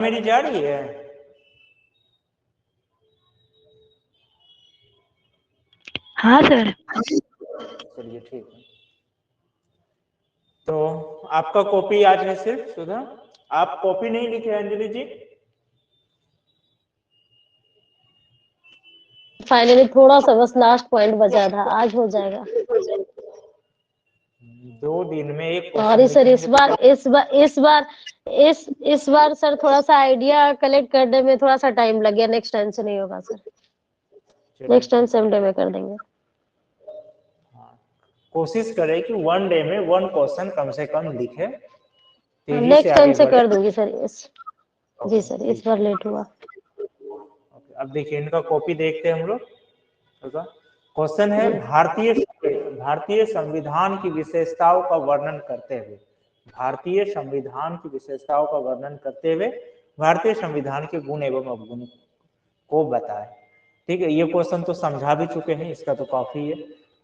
मेरी जा रही है? हाँ सर। चलिए ठीक है। तो आपका कॉपी आज है सिर्फ सुधा, आप कॉपी नहीं लिखे अंजलि जी? फाइनली थोड़ा सा बस लास्ट पॉइंट बचा था, आज हो जाएगा। 2 दिन में एक सॉरी सर, इस बार सर थोड़ा सा आइडिया कलेक्ट करने में थोड़ा सा टाइम लग गया। नेक्स्ट टाइम से नहीं होगा sir, next time same day में कर देंगे। कोशिश करें कि 1 डे में 1 क्वेश्चन कम से कम लिखे, तेजी से नेक्स्ट टाइम आगे से बढ़े। कर दूंगी सर। जी सर, इस बार लेट हुआ। अब देखिए इनका कॉपी देखते हैं हम लोग। क्वेश्चन है भारतीय संविधान की विशेषताओं का वर्णन करते हुए, भारतीय संविधान की विशेषताओं का वर्णन करते हुए भारतीय संविधान के गुण एवं अवगुण को बताएं। ठीक है, ये क्वेश्चन तो समझा भी चुके हैं, इसका तो काफी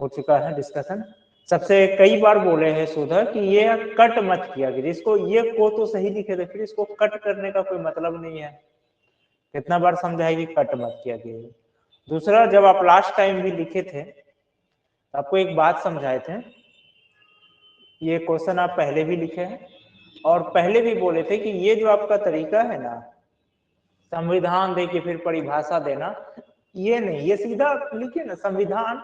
हो चुका है डिस्कशन। सबसे कई बार बोले हैं सुधा कि ये कट मत किया कीजिए, इसको ये को तो सही लिखे थे, फिर इसको कट करने का कोई मतलब नहीं है। कितना बार समझाएगी कट मत किया कीजिए। दूसरा, जब आप लास्ट टाइम भी लिखे थे तो आपको एक बात समझाए थे, ये क्वेश्चन आप पहले भी लिखे हैं और पहले भी बोले थे कि ये जो आपका तरीका है ना, संविधान दे के फिर परिभाषा देना, ये नहीं, ये सीधा लिखे ना संविधान।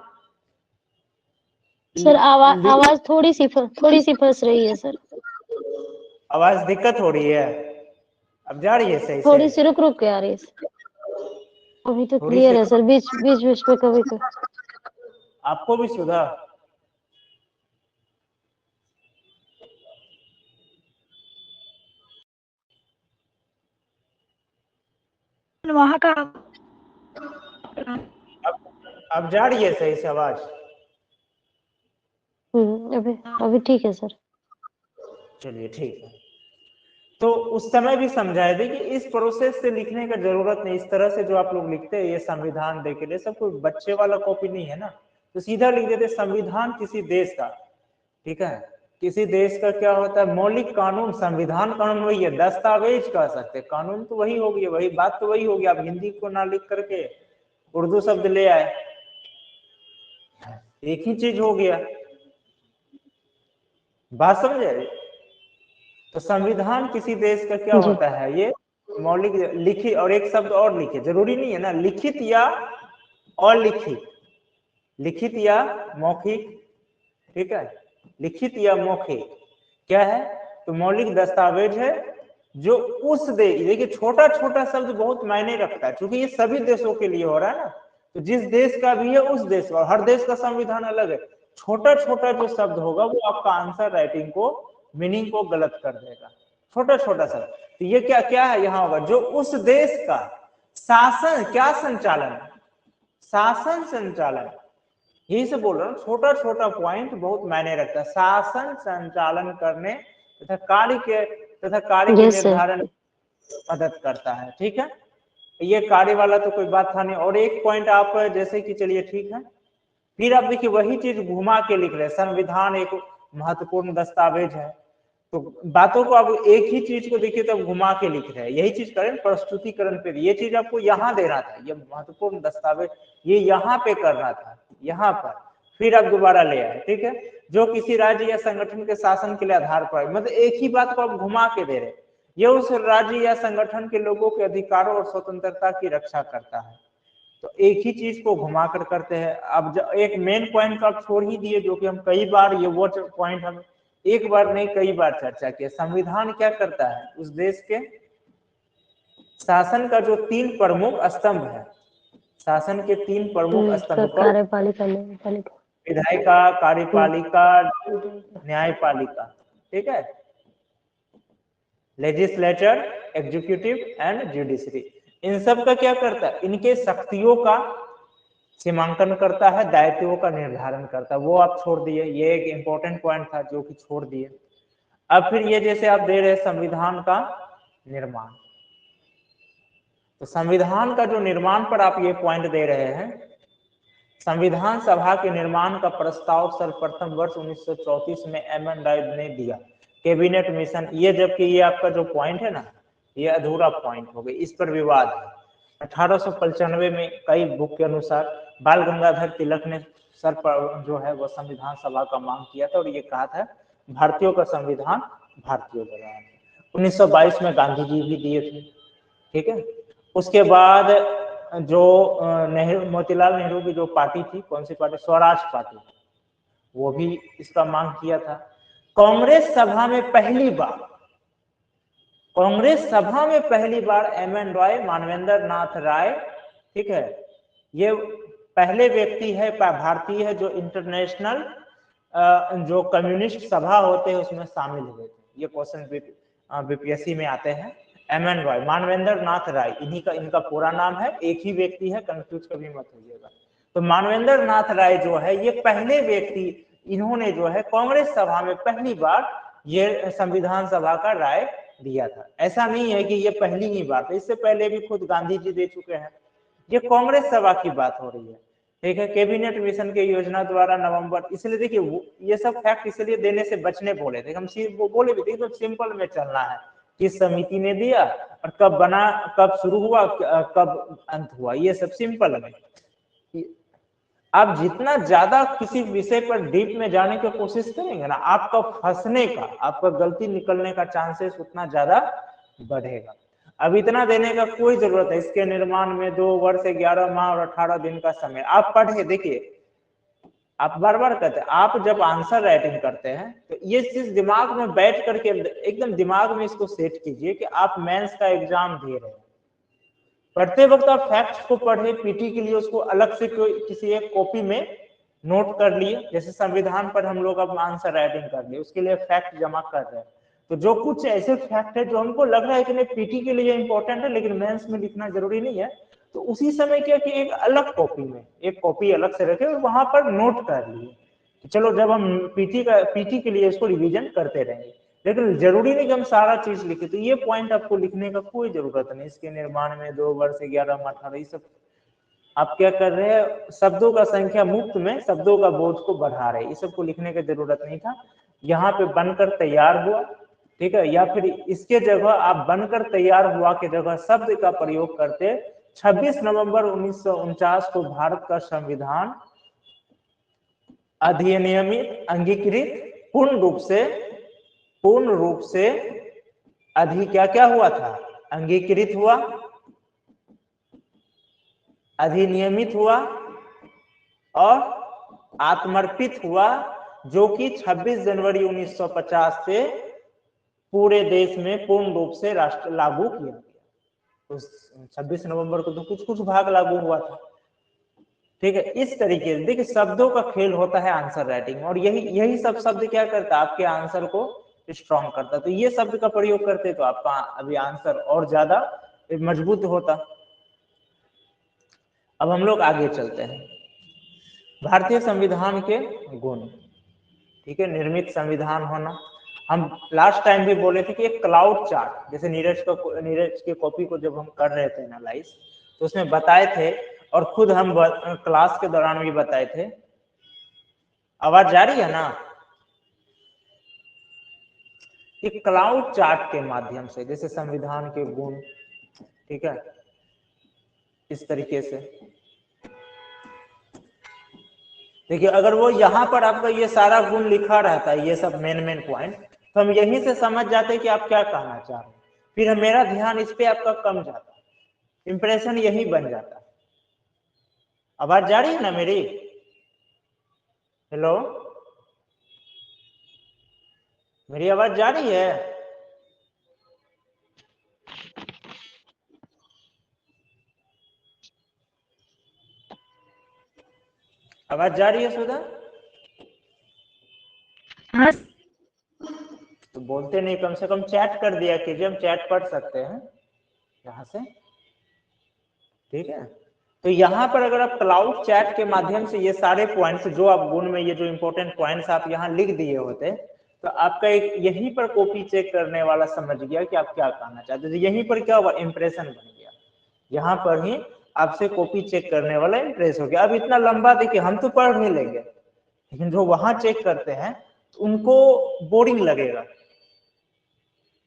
सर आवाज थोड़ी सी फंस रही है सर। आवाज दिक्कत हो रही है? अब जा रही है सही से? थोड़ी सी रुक के आ रही है। अभी तो क्लियर है सर, बीच में कभी आपको भी सुधा? वहाँ का अब जा रही है सही से आवाज? अभी ठीक है सर। चलिए ठीक है। तो उस समय भी समझाए थे कि इस प्रोसेस से लिखने का जरूरत नहीं, इस तरह से जो आप लोग लिखते हैं ये संविधान दे के लिए, सब कोई बच्चे वाला कॉपी नहीं है ना, तो सीधा लिख देते संविधान किसी देश का। ठीक है, किसी देश का क्या होता है, मौलिक कानून। संविधान कानून वही है, दस्तावेज कह सकते, कानून तो वही होगी, वही बात तो वही होगी। आप हिंदी को ना लिख करके उर्दू शब्द ले आए, एक ही चीज हो गया। बात समझे? तो संविधान किसी देश का क्या होता है, ये मौलिक लिखित, और एक शब्द और लिखे, जरूरी नहीं है ना, लिखित या अलिखित, लिखित या मौखिक। ठीक है, लिखित या मौखिक क्या है, तो मौलिक दस्तावेज है जो उस देश, देखिए छोटा छोटा शब्द बहुत मायने रखता है, क्योंकि ये सभी देशों के लिए हो रहा है ना, तो जिस देश का भी है उस देश का, हर देश का संविधान अलग है। छोटा छोटा जो शब्द होगा वो आपका आंसर राइटिंग को, मीनिंग को गलत कर देगा, छोटा छोटा शब्द। तो ये क्या क्या है यहाँ होगा, जो उस देश का शासन, क्या संचालन, शासन संचालन, यही से बोल रहा हूँ, छोटा छोटा पॉइंट बहुत मायने रखता है। शासन संचालन करने तथा कार्य के निर्धारण मदद करता है। ठीक है, ये कार्य वाला तो कोई बात था नहीं। और एक पॉइंट आप जैसे कि, चलिए ठीक है, फिर आप देखिए वही चीज घुमा के लिख रहे हैं, संविधान एक महत्वपूर्ण दस्तावेज है, तो बातों को आप एक ही चीज को देखिए तब घुमा के लिख रहे हैं, यही चीज करें प्रस्तुतिकरण पे। ये चीज आपको यहाँ देना था, ये महत्वपूर्ण दस्तावेज ये यहाँ पे करना था, यहाँ पर, फिर आप दोबारा ले आए। ठीक है, जो किसी राज्य या संगठन के शासन के लिए आधार पर, मतलब एक ही बात को आप घुमा के दे रहे, ये उस राज्य या संगठन के लोगों के अधिकारों और स्वतंत्रता की रक्षा करता है। तो एक ही चीज को घुमाकर करते हैं। अब एक मेन पॉइंट को आप छोड़ ही दिए, जो कि हम कई बार, ये वो पॉइंट हम एक बार नहीं कई बार चर्चा किया। संविधान क्या करता है, उस देश के शासन का जो 3 प्रमुख स्तंभ है, शासन के 3 प्रमुख स्तंभ पर, कार्यपालिका, विधायिका, कार्यपालिका, न्यायपालिका, ठीक है, लेजिस्लेचर, एग्जीक्यूटिव एंड जुडिशरी, इन सब का क्या करता है, इनके शक्तियों का सीमांकन करता है, दायित्वों का निर्धारण करता है। वो आप छोड़ दिए, ये एक इंपॉर्टेंट पॉइंट था जो कि छोड़ दिए। अब फिर ये जैसे आप दे रहे संविधान का निर्माण, तो संविधान का जो निर्माण पर आप ये पॉइंट दे रहे हैं, संविधान सभा के निर्माण का प्रस्ताव सर्वप्रथम वर्ष 1934 में एमएन राय ने दिया, कैबिनेट मिशन। ये जबकि ये आपका जो पॉइंट है ना, ये अधूरा पॉइंट हो गया, इस पर विवाद है। 1895 में कई बुक के अनुसार बाल गंगाधर तिलक ने सर पर जो है वो संविधान सभा का मांग किया था और ये कहा था भारतीयों का संविधान भारतीयों का है। 1922 में गांधी जी भी दिए थे, ठीक है। उसके बाद जो नेहरू, मोतीलाल नेहरू की जो पार्टी थी, कौन सी पार्टी, स्वराज पार्टी, वो भी इसका मांग किया था। कांग्रेस सभा में पहली बार एम.एन. रॉय, मानवेंद्र नाथ राय, ठीक है, ये पहले व्यक्ति है भारतीय है जो इंटरनेशनल जो कम्युनिस्ट सभा होते हैं उसमें शामिल हुए थे। ये क्वेश्चन बीपीएससी में आते हैं। एम.एन. रॉय, मानवेंद्र नाथ राय, इनका पूरा नाम है, एक ही व्यक्ति है, कंफ्यूज कभी मत होइएगा। तो मानवेंद्र नाथ राय जो है ये पहले व्यक्ति, इन्होंने जो है कांग्रेस सभा में पहली बार ये संविधान सभा का राय दिया था। ऐसा नहीं है कि ये पहली ही बात है, इससे पहले भी खुद गांधी जी दे चुके हैं। ये कांग्रेस सभा की बात हो रही है, ठीक है। कैबिनेट मिशन के योजना द्वारा नवंबर, इसलिए देखिए ये सब फैक्ट इसलिए देने से बचने बोले थे हम, वो बोले भी थे तो सिंपल में चलना है, किस समिति ने दिया और कब बना, कब शुरू हुआ, कब अंत हुआ, ये सब सिंपल में। आप जितना ज्यादा किसी विषय पर डीप में जाने की कोशिश करेंगे ना, आपका फंसने का, आपका गलती निकलने का चांसेस उतना ज्यादा बढ़ेगा। अब इतना देने का कोई जरूरत है, इसके निर्माण में 2 वर्ष 11 माह और 18 दिन का समय। आप पढ़े, देखिए आप बार बार कहते हैं, आप जब आंसर राइटिंग करते हैं तो ये चीज दिमाग में बैठ करके एकदम दिमाग में इसको सेट कीजिए कि आप मेंस का एग्जाम दे रहे हैं। पढ़ते वक्त आप फैक्ट्स को पढ़े, पीटी के लिए उसको अलग से किसी एक कॉपी में नोट कर लिए, जैसे संविधान पर हम लोग अब आंसर राइटिंग कर लिए, उसके लिए फैक्ट जमा कर रहे हैं। तो जो कुछ ऐसे फैक्ट है जो हमको लग रहा है कि नहीं पीटी के लिए इंपॉर्टेंट है लेकिन मेंस में लिखना जरूरी नहीं है, तो उसी समय क्या कि एक अलग कॉपी में, एक कॉपी अलग से रखे और वहां पर नोट कर लिए। चलो जब हम पीटी के लिए इसको रिवीजन करते रहेंगे, लेकिन जरूरी नहीं कि हम सारा चीज लिखे। तो ये पॉइंट आपको लिखने का कोई जरूरत नहीं। इसके निर्माण में 2 वर्ष 11 माह 18, ये सब आप क्या कर रहे हैं, शब्दों का संख्या मुक्त में शब्दों का बोझ को बढ़ा रहे, ये सबको लिखने की जरूरत नहीं था। यहाँ पे बनकर तैयार हुआ, ठीक है, या फिर इसके जगह आप बनकर तैयार हुआ के जगह शब्द का प्रयोग करते 26 नवंबर 1949 को भारत का संविधान अधिनियमित, अंगीकृत, पूर्ण रूप से क्या हुआ था, अंगीकृत हुआ, अधिनियमित हुआ और आत्मर्पित हुआ, जो कि 26 जनवरी 1950 से पूरे देश में पूर्ण रूप से राष्ट्र लागू किया गया। तो 26 नवंबर को तो कुछ भाग लागू हुआ था, ठीक है। इस तरीके से देखिए शब्दों का खेल होता है आंसर राइटिंग, और यही सब शब्द क्या करता है, आपके आंसर को स्ट्रॉन्ग करता। तो ये शब्द का प्रयोग करते तो आपका अभी आंसर और ज्यादा मजबूत होता। अब हम लोग आगे चलते हैं, भारतीय संविधान के गुण, ठीक है। निर्मित संविधान होना, हम लास्ट टाइम भी बोले थे कि एक क्लाउड चार्ट, जैसे नीरज के कॉपी को जब हम कर रहे थे एनालाइज, तो उसमें बताए थे और खुद हम क्लास के दौरान भी बताए थे। आवाज जा रही है ना? एक क्लाउड चार्ट के माध्यम से, जैसे संविधान के गुण, ठीक है, इस तरीके से देखिए, अगर वो यहाँ पर आपका ये सारा गुण लिखा रहता है, ये सब मेन पॉइंट, तो हम यहीं से समझ जाते कि आप क्या कहना चाह रहे हैं। फिर मेरा ध्यान इस पे आपका कम जाता, इंप्रेशन यही बन जाता। आवाज जा रही है ना मेरी? हेलो, मेरी आवाज जा रही है? आवाज जा रही है सुधा? हाँ तो बोलते नहीं, कम से कम चैट कर दिया कीजिए, हम चैट पढ़ सकते हैं यहाँ से, ठीक है। तो यहाँ पर अगर आप क्लाउड चैट के माध्यम से ये सारे पॉइंट्स जो आप गुण में ये जो इंपॉर्टेंट पॉइंट्स आप यहाँ लिख दिए होते, तो आपका एक यहीं पर कॉपी चेक करने वाला समझ गया कि आप क्या कहना चाहते थे। यहीं पर क्या हुआ, इंप्रेशन बन गया, यहाँ पर ही आपसे कॉपी चेक करने वाला इंप्रेस हो गया। अब इतना लंबा देखिए हम तो पढ़ नहीं लेंगे, लेकिन जो वहां चेक करते हैं तो उनको बोरिंग लगेगा,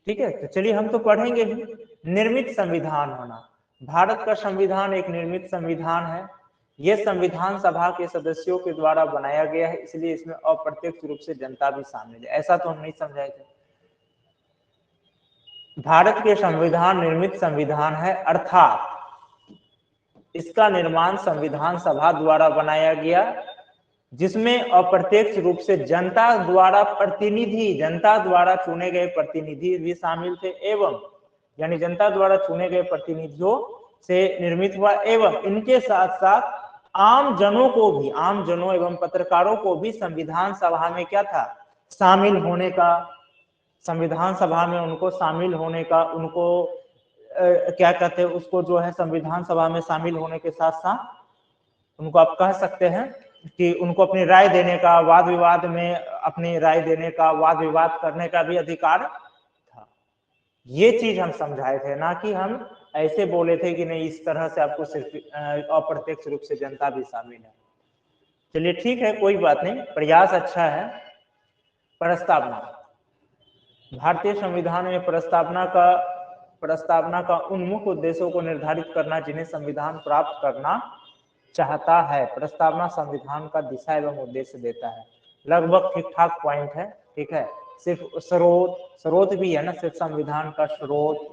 ठीक है। तो चलिए हम तो पढ़ेंगे ही, निर्मित संविधान होना। भारत का संविधान एक निर्मित संविधान है। यह संविधान सभा के सदस्यों के द्वारा बनाया गया है, इसलिए इसमें अप्रत्यक्ष रूप से जनता भी शामिल है। ऐसा तो हम नहीं समझाए थे। भारत के संविधान निर्मित संविधान है, अर्थात इसका निर्माण संविधान सभा द्वारा बनाया गया, जिसमें अप्रत्यक्ष रूप से जनता द्वारा प्रतिनिधि, जनता द्वारा चुने गए प्रतिनिधि भी शामिल थे, एवं यानी जनता द्वारा चुने गए प्रतिनिधियों से निर्मित हुआ, एवं इनके साथ साथ आम जनों को भी, आम जनों एवं पत्रकारों को भी संविधान सभा में क्या था, शामिल होने का, संविधान सभा में उनको शामिल होने का, उनको क्या कहते हैं उसको, जो है संविधान सभा में शामिल होने के साथ साथ उनको आप कह सकते हैं कि उनको अपनी राय देने का, वाद विवाद में अपनी राय देने का, वाद विवाद करने का भी अधिकार था। ये चीज हम समझाए थे, ना कि हम ऐसे बोले थे कि नहीं इस तरह से आपको सिर्फ अप्रत्यक्ष रूप से जनता भी शामिल है। चलिए ठीक है, कोई बात नहीं, प्रयास अच्छा है। प्रस्तावना, भारतीय संविधान में प्रस्तावना का उन मुख्य उद्देश्यों को निर्धारित करना जिन्हें संविधान प्राप्त करना चाहता है। प्रस्तावना संविधान का दिशा एवं उद्देश्य देता है। लगभग ठीक ठाक पॉइंट है, ठीक है। सिर्फ स्रोत भी है ना, सिर्फ संविधान का स्रोत,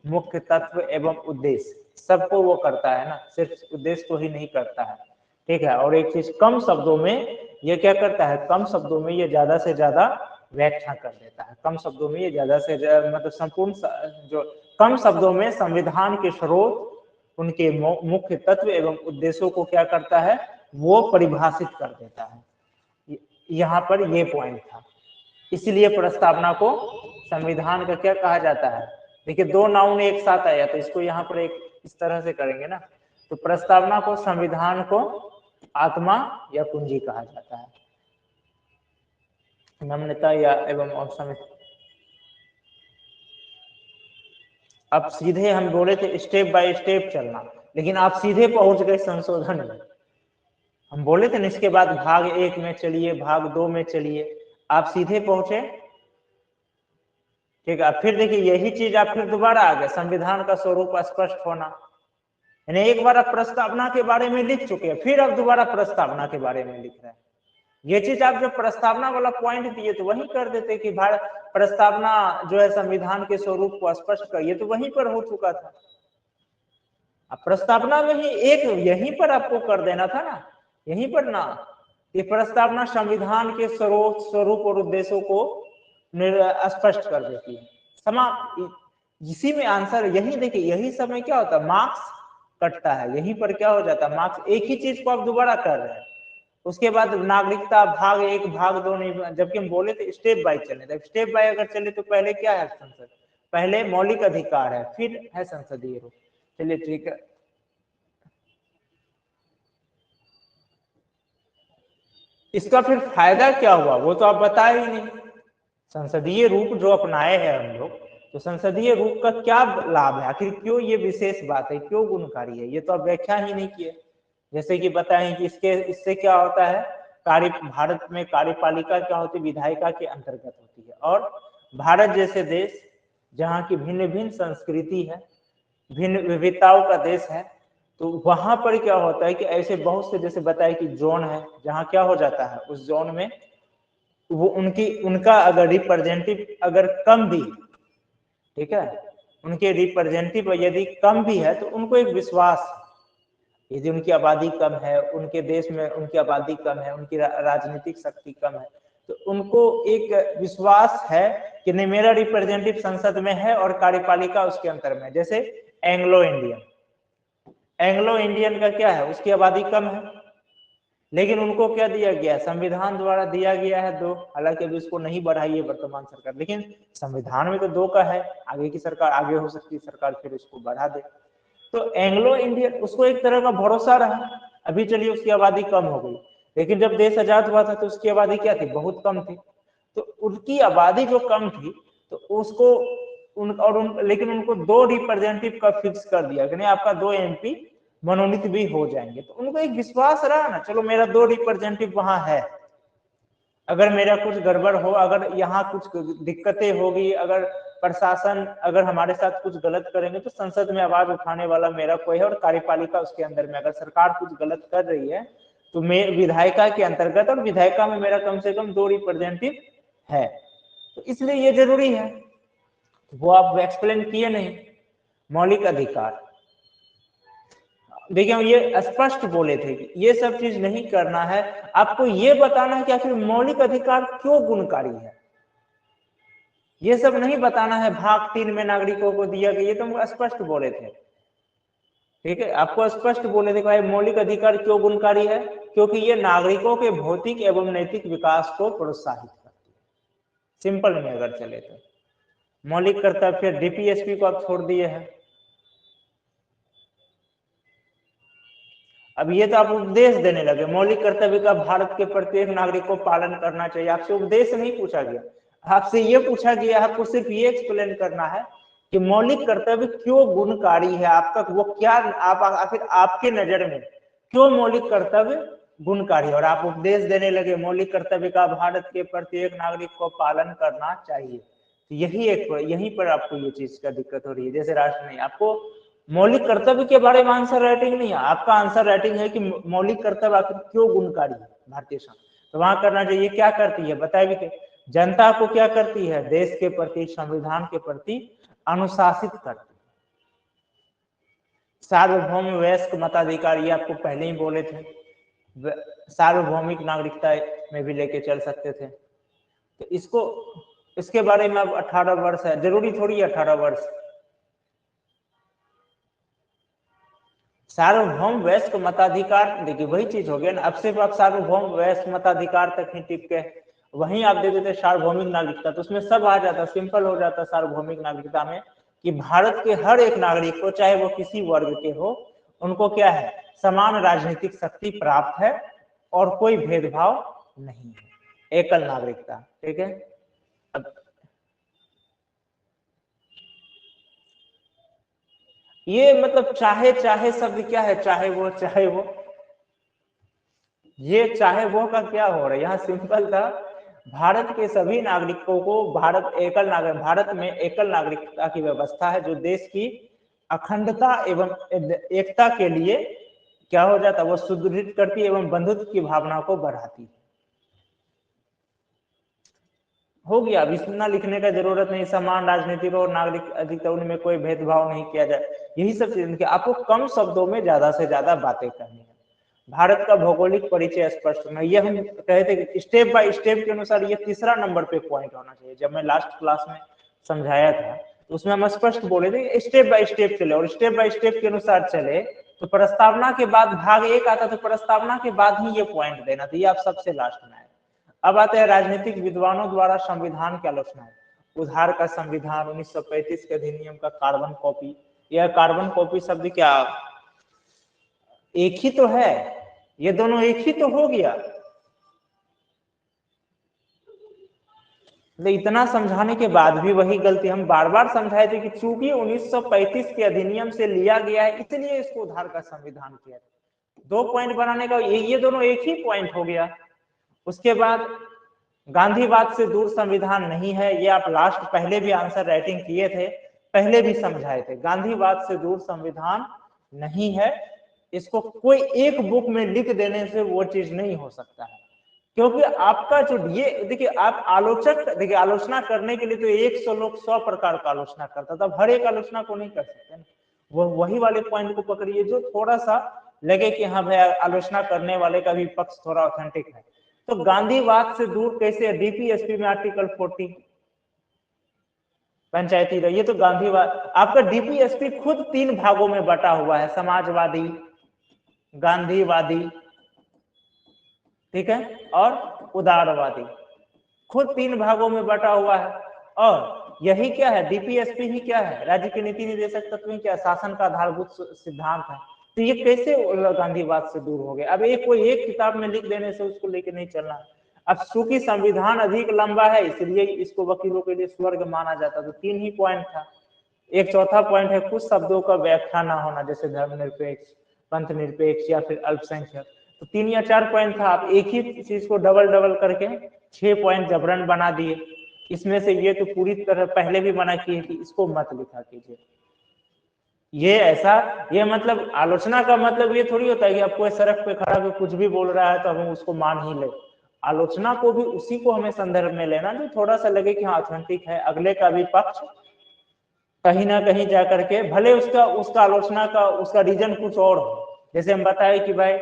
मुख्य तत्व एवं उद्देश्य सबको वो करता है ना, सिर्फ उद्देश्य को ही नहीं करता है, ठीक है। और एक चीज कम शब्दों में ये क्या करता है, कम शब्दों में ये ज्यादा से ज्यादा व्याख्या कर देता है। कम शब्दों में ये ज्यादा से ज्यादा मतलब संपूर्ण जो कम शब्दों में संविधान के स्रोत, उनके मुख्य तत्व एवं उद्देश्यों को क्या करता है, वो परिभाषित कर देता है। यहाँ पर ये पॉइंट था, इसलिए प्रस्तावना को संविधान का क्या कहा जाता है। देखिए दो नाउन एक साथ आया, तो इसको यहाँ पर एक इस तरह से करेंगे ना, तो प्रस्तावना को, संविधान को आत्मा या कुंजी कहा जाता है, नम्रता या एवं और। अब सीधे हम बोले थे स्टेप बाय स्टेप चलना, लेकिन आप सीधे पहुंच गए संशोधन में। हम बोले थे ना इसके बाद भाग 1 में चलिए, भाग 2 में चलिए, आप सीधे पहुंचे, ठीक है। फिर देखिए यही चीज आप फिर दोबारा आ गए, संविधान का स्वरूप स्पष्ट होना, यानी एक बार आप प्रस्तावना के बारे में लिख चुके हैं, फिर आप दोबारा प्रस्तावना के बारे में लिख रहे हैं। ये चीज आप जब प्रस्तावना वाला पॉइंट दिए तो वही कर देते कि भारत प्रस्तावना जो है संविधान के स्वरूप को स्पष्ट करिए, तो वहीं पर हो चुका था। अब प्रस्तावना में ही एक यहीं पर आपको कर देना था ना, यहीं पर ना, ये प्रस्तावना संविधान के स्वरूप और उद्देश्यों को स्पष्ट कर देती है। इसी में आंसर, यही देखिए, यही समय क्या होता है, मार्क्स कटता है, यहीं पर क्या हो जाता है, मार्क्स एक ही चीज को आप दोबारा कर रहे हैं। उसके बाद नागरिकता भाग 1 भाग 2 नहीं, जबकि हम बोले थे स्टेप बाय चले, तो स्टेप बाय अगर चले तो पहले क्या है, संसद, पहले मौलिक अधिकार है, फिर है संसदीय रूप। चलिए ठीक है, इसका फिर फायदा क्या हुआ वो तो आप बताए ही नहीं। संसदीय रूप जो अपनाए हैं हम लोग, तो संसदीय रूप का क्या लाभ है, आखिर क्यों ये विशेष बात है, क्यों गुणकारी है, ये तो आप व्याख्या ही नहीं किए। जैसे कि बताएं कि इससे क्या होता है, भारत में कार्यपालिका क्या होती है, विधायिका के अंतर्गत होती है। और भारत जैसे देश जहाँ की भिन्न भिन्न संस्कृति है, भिन्न विविधताओं का देश है, तो वहां पर क्या होता है कि ऐसे बहुत से, जैसे बताए कि जोन है, जहाँ क्या हो जाता है, उस जोन में वो उनका अगर रिप्रेजेंटेटिव अगर कम भी, ठीक है, उनके रिप्रेजेंटेटिव यदि कम भी है, तो उनको एक विश्वास, यदि उनकी आबादी कम है, उनके देश में उनकी आबादी कम है, उनकी राजनीतिक शक्ति कम है, तो उनको एक विश्वास है कि नहीं मेरा रिप्रेजेंटेटिव संसद में है और कार्यपालिका उसके अंतर में। जैसे एंग्लो इंडियन का क्या है, उसकी आबादी कम है, लेकिन उनको क्या दिया गया, संविधान द्वारा दिया गया है 2, हालांकि अभी उसको नहीं बढ़ाई है वर्तमान सरकार, लेकिन संविधान में तो 2 का है, आगे की सरकार, आगे हो सकती है सरकार फिर उसको बढ़ा दे। तो एंग्लो इंडियन उसको एक तरह का भरोसा रहा, अभी चलिए उसकी आबादी कम हो गई, लेकिन जब देश आजाद हुआ था तो उसकी आबादी क्या थी, बहुत कम थी। तो उनकी आबादी जो कम थी, तो उसको लेकिन उनको 2 रिप्रेजेंटेटिव का फिक्स कर दिया कि नहीं आपका 2 MP मनोनीत भी हो जाएंगे। तो उनको एक विश्वास रहा ना, चलो मेरा 2 रिप्रेजेंटेटिव वहां है, अगर मेरा कुछ गड़बड़ हो, अगर यहाँ कुछ दिक्कतें होगी, अगर प्रशासन अगर हमारे साथ कुछ गलत करेंगे तो संसद में आवाज उठाने वाला मेरा कोई है, और कार्यपालिका उसके अंदर में अगर सरकार कुछ गलत कर रही है तो मैं विधायिका के अंतर्गत, और विधायिका में मेरा कम से कम 2 रिप्रेजेंटेटिव है, तो इसलिए ये जरूरी है। वो आप एक्सप्लेन किए नहीं। मौलिक अधिकार, देखिए हम ये स्पष्ट बोले थे कि ये सब चीज नहीं करना है, आपको ये बताना है कि आखिर मौलिक अधिकार क्यों गुणकारी है, ये सब नहीं बताना है भाग 3 में नागरिकों को दिया गया, ये तो हम स्पष्ट बोले थे। ठीक है, आपको स्पष्ट बोले थे भाई मौलिक अधिकार क्यों गुणकारी है, क्योंकि ये नागरिकों के भौतिक एवं नैतिक विकास को प्रोत्साहित करती है। सिंपल में अगर चले तो मौलिक कर्तव्य, फिर डीपीएसपी को आप छोड़ दिए हैं। अब ये तो आप उपदेश देने लगे, मौलिक कर्तव्य का भारत के प्रत्येक नागरिक को पालन करना चाहिए। आपसे उपदेश नहीं पूछा गया, आपसे ये पूछा गया आपको सिर्फ ये एक्सप्लेन करना है कि मौलिक कर्तव्य क्यों गुणकारी है, आपका वो क्या, आप आखिर आपके नजर में क्यों मौलिक कर्तव्य गुणकारी है, और आप उपदेश देने लगे मौलिक कर्तव्य का भारत के प्रत्येक नागरिक को पालन करना चाहिए। तो यहीं पर आपको ये चीज का दिक्कत हो रही है। जैसे राष्ट्र नहीं, आपको मौलिक कर्तव्य के बारे में आंसर राइटिंग नहीं है, आपका आंसर राइटिंग है कि मौलिक कर्तव्य आखिर क्यों गुणकारी है भारतीय संघ, तो वहां करना चाहिए क्या करती है बताए भी थे, जनता को क्या करती है, देश के प्रति, संविधान के प्रति अनुशासित करती है। सार्वभौम वयस्क मताधिकार, ये आपको पहले ही बोले थे, सार्वभौमिक नागरिकता में भी लेके चल सकते थे। तो इसके बारे में अब 18 वर्ष है, जरूरी थोड़ी 18 वर्ष। सार्वभौम वयस्क मताधिकार, देखिए वही चीज हो गया ना, अब सिर्फ आप सार्वभौम वयस्क मताधिकार तक ही टिक के वहीं आप दे देते सार्वभौमिक नागरिकता, तो उसमें सब आ जाता, सिंपल हो जाता सार्वभौमिक नागरिकता में कि भारत के हर एक नागरिक को, चाहे वो किसी वर्ग के हो, उनको क्या है, समान राजनीतिक शक्ति प्राप्त है और कोई भेदभाव नहीं है, एकल नागरिकता। ठीक है, अब ये मतलब चाहे चाहे शब्द क्या है, चाहे वो, ये चाहे वो का क्या हो रहा है यहाँ, सिंपल था भारत के सभी नागरिकों को भारत में एकल नागरिकता की व्यवस्था है, जो देश की अखंडता एवं एकता के लिए क्या हो जाता है, वो सुदृढ़ करती है एवं बंधुत्व की भावना को बढ़ाती है। हो गया, अब इतना लिखने का जरूरत नहीं, समान राजनीतिक और नागरिक अधिकार, उनमें कोई भेदभाव नहीं किया जाए, यही सब चीज आपको कम शब्दों में ज्यादा से ज्यादा बातें करनी है। भारत का भौगोलिक परिचय स्पष्ट होना, ये हम कहे थे कि स्टेप बाय स्टेप के अनुसार ये तीसरा नंबर पे पॉइंट होना चाहिए। जब मैं लास्ट क्लास में समझाया था तो उसमें हम स्पष्ट बोले थे स्टेप बाय स्टेप चले, और स्टेप बाय स्टेप के अनुसार चले तो प्रस्तावना के बाद भाग 1 आता, तो प्रस्तावना के बाद ही ये पॉइंट देना था, ये आप सबसे लास्ट में आए। अब आते हैं राजनीतिक विद्वानों द्वारा संविधान की आलोचना। उधार का संविधान 1935 के अधिनियम का कार्बन कॉपी, यह कार्बन कॉपी शब्द क्या एक ही तो है, ये दोनों एक ही तो हो गया। इतना समझाने के बाद भी वही गलती, हम बार बार समझाए थे कि चूंकि 1935 के अधिनियम से लिया गया है इसलिए इसको उधार का संविधान किया। 2 पॉइंट बनाने का ये दोनों एक ही पॉइंट हो गया। उसके बाद गांधीवाद से दूर संविधान नहीं है, ये आप लास्ट पहले भी आंसर राइटिंग किए थे, पहले भी समझाए थे, गांधीवाद से दूर संविधान नहीं है, इसको कोई एक बुक में लिख देने से वो चीज नहीं हो सकता है, क्योंकि आपका जो ये देखिए, आप आलोचक देखिए, आलोचना करने के लिए तो 100 लोग 100 प्रकार का आलोचना करता था, हर एक आलोचना को नहीं कर सकते। वो वही वाले पॉइंट को पकड़िए जो थोड़ा सा लगे कि हाँ भाई आलोचना करने वाले का भी पक्ष थोड़ा ऑथेंटिक है। तो गांधीवाद से दूर कैसे, डीपीएसपी में आर्टिकल 40 पंचायती राज, ये तो गांधीवाद, आपका डीपीएसपी खुद 3 भागों में बटा हुआ है, समाजवादी, गांधीवादी, ठीक है, और उदारवादी, खुद 3 भागों में बटा हुआ है। और यही क्या है, डीपीएसपी ही क्या है, राज्य की नीति निर्देशक तत्व क्या, शासन का आधारभूत सिद्धांत है। तो ये कैसे गांधीवाद से दूर हो गए। अब कोई एक किताब में लिख देने से उसको लेके नहीं चलना। अब चूंकि संविधान अधिक लंबा है इसलिए इसको वकीलों के लिए स्वर्ग माना जाता, तो 3 ही पॉइंट था। एक चौथा पॉइंट है कुछ शब्दों का व्याख्या ना होना, जैसे धर्मनिरपेक्ष, पंथ निरपेक्ष या फिर अल्पसंख्यक, तो 3 या 4 पॉइंट था। आप एक ही चीज को डबल डबल करके 6 पॉइंट जबरन बना दिए, इसमें से ये तो पूरी तरह पहले भी मना किए कि इसको मत लिखा कीजिए। ये ऐसा, ये मतलब आलोचना का मतलब ये थोड़ी होता है कि आपको सड़क पे खड़ा होकर कुछ भी बोल रहा है तो हम उसको मान ही ले। आलोचना को भी उसी को हमें संदर्भ में लेना जो थोड़ा सा लगे कि हाँ ऑथेंटिक है, अगले का भी पक्ष कहीं ना कहीं जाकर के, भले उसका आलोचना का उसका रीजन कुछ और हो। जैसे हम बताए कि भाई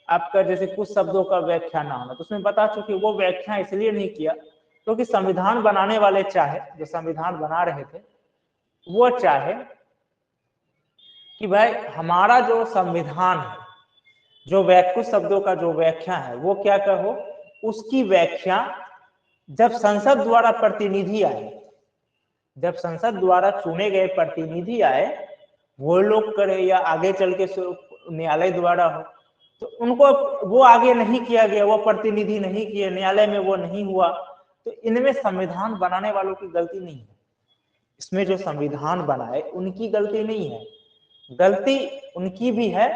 आपका जैसे कुछ शब्दों का व्याख्या ना होना, तो उसमें बता चुके वो व्याख्या इसलिए नहीं किया क्योंकि संविधान बनाने वाले चाहे, जो संविधान बना रहे थे वो चाहे कि भाई हमारा जो संविधान है, जो कुछ शब्दों का जो व्याख्या है वो क्या कहो, उसकी व्याख्या जब संसद द्वारा प्रतिनिधि आए, जब संसद द्वारा चुने गए प्रतिनिधि आए वो लोग करे या आगे चल के न्यायालय द्वारा हो, तो उनको वो आगे नहीं किया गया, वो प्रतिनिधि नहीं किए, न्यायालय में वो नहीं हुआ, तो इनमें संविधान बनाने वालों की गलती नहीं है। इसमें जो संविधान बनाए उनकी गलती नहीं है, गलती उनकी भी है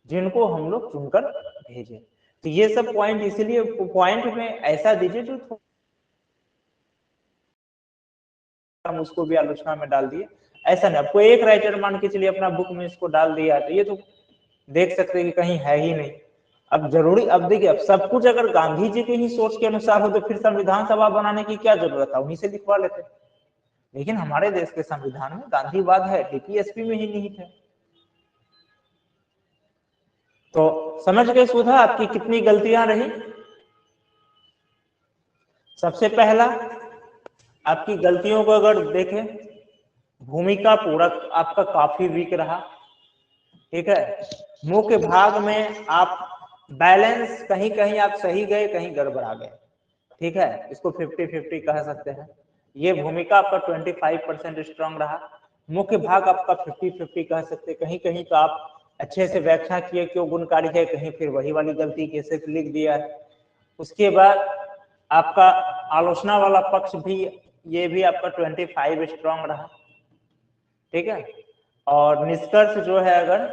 जिनको हम लोग चुनकर भेजे। तो ये सब पॉइंट इसलिए पॉइंट में ऐसा दीजिए जो हम उसको भी आलोचना में डाल दिए, ऐसा नहीं। आपको एक राइटर मान के चलिए अपना बुक में इसको डाल दिया तो ये तो देख सकते हैं कि कहीं है ही नहीं। अब जरूरी, अब देखिए अब सब कुछ अगर गांधी जी के ही सोच के अनुसार हो तो फिर संविधान सभा बनाने की क्या जरूरत है, उन्हीं से लिखवा लेते। लेकिन हमारे देश के संविधान में गांधीवाद है, डीपीएसपी में ही निहित है। तो समझ गए सुधा आपकी कितनी गलतियां रही। सबसे पहला आपकी गलतियों को अगर देखें, भूमिका पूरक आपका काफी वीक रहा, ठीक है। मुख्य भाग में आप बैलेंस, कहीं कहीं आप सही गए, कहीं गड़बड़ा गए, ठीक है। इसको 50-50 कह सकते हैं। ये भूमिका आपका 25% स्ट्रांग रहा, मुख्य भाग आपका 50-50 कह सकते हैं। कहीं कहीं तो आप अच्छे से व्याख्या किए क्यों गुणकारी है, कहीं फिर वही वाली गलती के सिर्फ लिख दिया है। उसके बाद आपका आलोचना वाला पक्ष भी, ये भी आपका 25 स्ट्रांग रहा, ठीक है। और निष्कर्ष जो है, अगर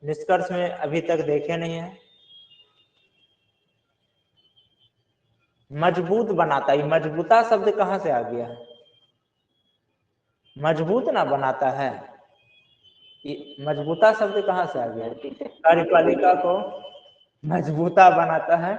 निष्कर्ष में अभी तक देखे नहीं है, मजबूत बनाता, ये मजबूता शब्द कहां से आ गया है, मजबूत ना बनाता है, ये मजबूता शब्द कहां से आ गया है, कार्यपालिका को मजबूता बनाता है।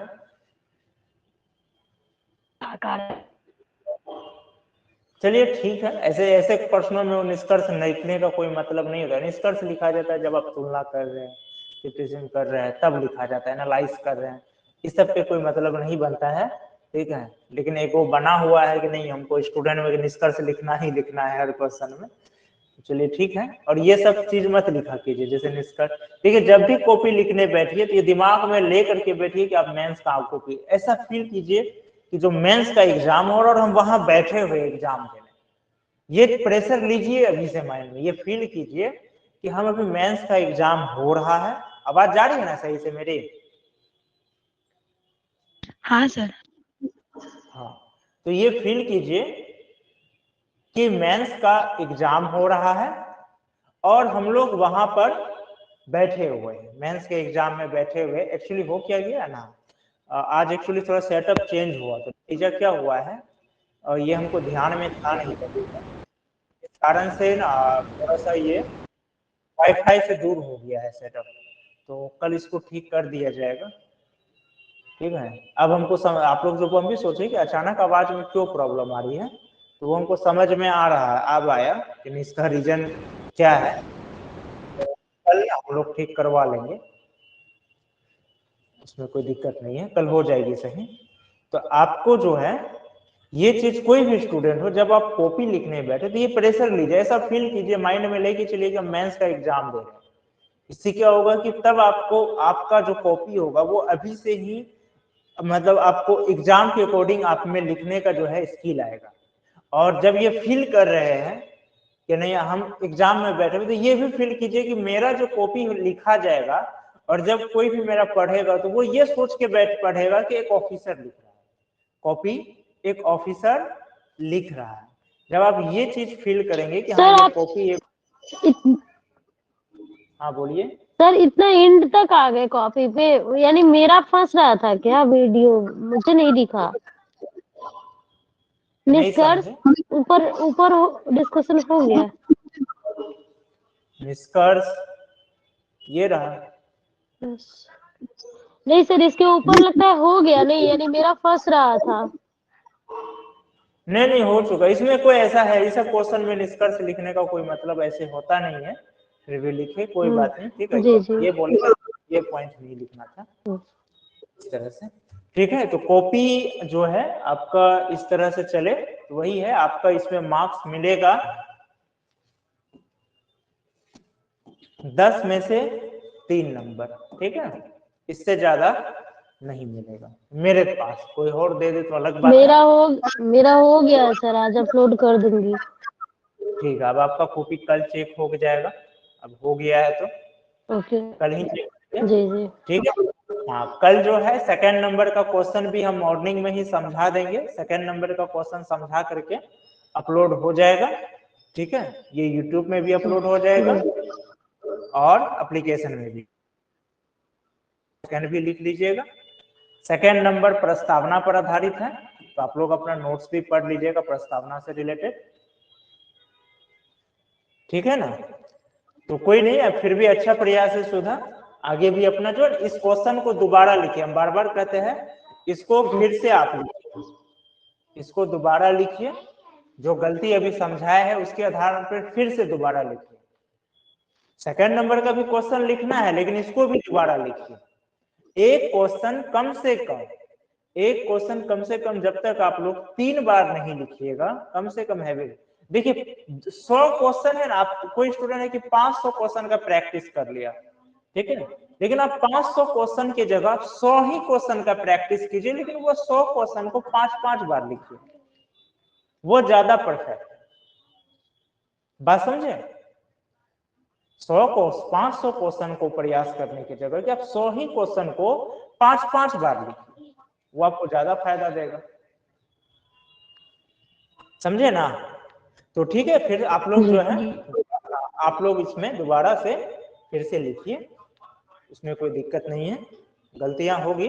चलिए ठीक है, ऐसे ऐसे प्रश्नों में निष्कर्ष लिखने का कोई मतलब नहीं होता। निष्कर्ष लिखा जाता है जब आप तुलना कर रहे हैं, क्रिटिसिज्म कर रहे हैं, तब लिखा जाता है, एनालाइज कर रहे हैं, इस सब पे कोई मतलब नहीं बनता है, ठीक है। लेकिन एक वो बना हुआ है कि नहीं हमको स्टूडेंट में निष्कर्ष लिखना ही लिखना है हर क्वेश्चन में, चलिए ठीक है। और ये सब चीज मत लिखा कीजिए, जैसे निष्कर्ष, ठीक है। जब भी कॉपी लिखने बैठिए तो ये दिमाग में ले करके बैठिए कि आप मेंस का कॉपी, ऐसा फील कीजिए कि जो मेंस का एग्जाम हो और हम वहां बैठे हुए एग्जाम देने, ये प्रेशर लीजिए अभी से माइंड में, ये फील कीजिए कि हम अभी मेंस का एग्जाम हो रहा है। आवाज जा रही है ना सही से मेरी? हाँ सर। हाँ, तो ये फील कीजिए कि मेंस का एग्जाम हो रहा है और हम लोग वहां पर बैठे हुए हैं, मेंस के एग्जाम में बैठे हुए। एक्चुअली हो क्या गया ना, आज एक्चुअली थोड़ा सेटअप चेंज हुआ, तो नतीजा क्या हुआ है, और ये हमको ध्यान में था नहीं लगेगा, इस कारण से ना थोड़ा सा ये वाईफाई से दूर हो गया है सेटअप, तो कल इसको ठीक कर दिया जाएगा, ठीक है। अब हमको आप लोग जो हम भी सोचे कि अचानक आवाज में क्यों प्रॉब्लम आ रही है, तो वो हमको समझ में आ रहा है, अब आया कि इसका रीजन क्या है, तो कल हम लोग ठीक करवा लेंगे, उसमें कोई दिक्कत नहीं है, कल हो जाएगी सही। तो आपको जो है ये चीज, कोई भी स्टूडेंट हो जब आप कॉपी लिखने बैठे तो ये प्रेशर लीजिए, ऐसा फील कीजिए माइंड में लेके चलिए कि मेंस का एग्जाम दे रहे हैं। इससे क्या होगा कि तब आपको आपका जो कॉपी होगा वो अभी से ही, मतलब आपको एग्जाम के अकॉर्डिंग आप में लिखने का जो है स्किल आएगा। और जब ये फील कर रहे हैं कि नहीं हम एग्जाम में बैठे हुए, तो ये भी फील कीजिए कि मेरा जो कॉपी लिखा जाएगा और जब कोई भी मेरा पढ़ेगा तो वो ये सोच के बैठ पढ़ेगा कि एक ऑफिसर लिख रहा है, कॉपी एक ऑफिसर लिख रहा है। जब आप ये चीज फील करेंगे कि हाँ ये कॉपी एक, हाँ बोलिए सर, इतना एंड तक आ गए कॉपी पे, यानी मेरा फंस रहा था क्या वीडियो, मुझे नहीं दिखा। निष्कर्ष समझे? ऊपर ऊपर डिस्कशन हो गया। निष्कर्ष ये रहा। नहीं सर, इसके ऊपर लगता है हो गया नहीं, यानी मेरा फंस रहा था। नहीं हो चुका। इसमें कोई ऐसा है, इस क्वेश्चन में निष्कर्ष लिखने का कोई मतलब ऐसे होता नहीं है, फिर भी लिखे कोई बात नहीं, ठीक है। जी जी। ये बोले ये पॉइंट नहीं लिखना था इस तरह से, ठीक है। तो कॉपी जो है आपका इस तरह से चले तो वही है आपका, इसमें मार्क्स मिलेगा 10 में से 3 नंबर, ठीक है। इससे ज्यादा नहीं मिलेगा मेरे पास, कोई और दे दे तो अलग बात है। मेरा हो गया है सर, आज अपलोड कर दूंगी। ठीक है, अब आपका कॉपी कल चेक हो जाएगा, अब हो गया है तो ओके कल ही चेक करिए, जी जी ठीक है। हाँ, कल जो है सेकंड नंबर का क्वेश्चन भी हम मॉर्निंग में ही समझा देंगे। सेकंड नंबर का क्वेश्चन समझा करके अपलोड हो जाएगा, ठीक है। ये यूट्यूब में भी अपलोड हो जाएगा और एप्लीकेशन में भी। सेकंड भी लिख लीजिएगा। सेकंड नंबर प्रस्तावना पर आधारित है, तो आप लोग अपना नोट्स भी पढ़ लीजिएगा प्रस्तावना से रिलेटेड, ठीक है ना। तो कोई नहीं है, फिर भी अच्छा प्रयास है सुधा, आगे भी अपना जो इस क्वेश्चन को दोबारा लिखिए। हम बार बार कहते हैं इसको फिर से आप लिखिए, इसको दोबारा लिखिए, जो गलती अभी समझाया है उसके आधार पर फिर से दोबारा लिखिए। सेकंड नंबर का भी क्वेश्चन लिखना है, लेकिन इसको भी दोबारा लिखिए। एक क्वेश्चन कम से कम जब तक आप लोग 3 बार नहीं लिखिएगा, कम से कम है। देखिए 100 क्वेश्चन है ना, आप कोई स्टूडेंट है कि 500 क्वेश्चन का प्रैक्टिस कर लिया, ठीक है, लेकिन आप 500 क्वेश्चन की जगह 100 ही क्वेश्चन का प्रैक्टिस कीजिए, लेकिन वो 100 क्वेश्चन को 5-5 बार लिखिए, वो ज्यादा परफेक्ट है। बात समझे? 500 क्वेश्चन को प्रयास करने की जगह कि आप 100 ही क्वेश्चन को 5-5 बार लिखिए, वो आपको ज्यादा फायदा देगा, समझे ना। तो ठीक है, फिर आप लोग जो है आप लोग इसमें दोबारा से फिर से लिखिए, उसमें कोई दिक्कत नहीं है, गलतियां होगी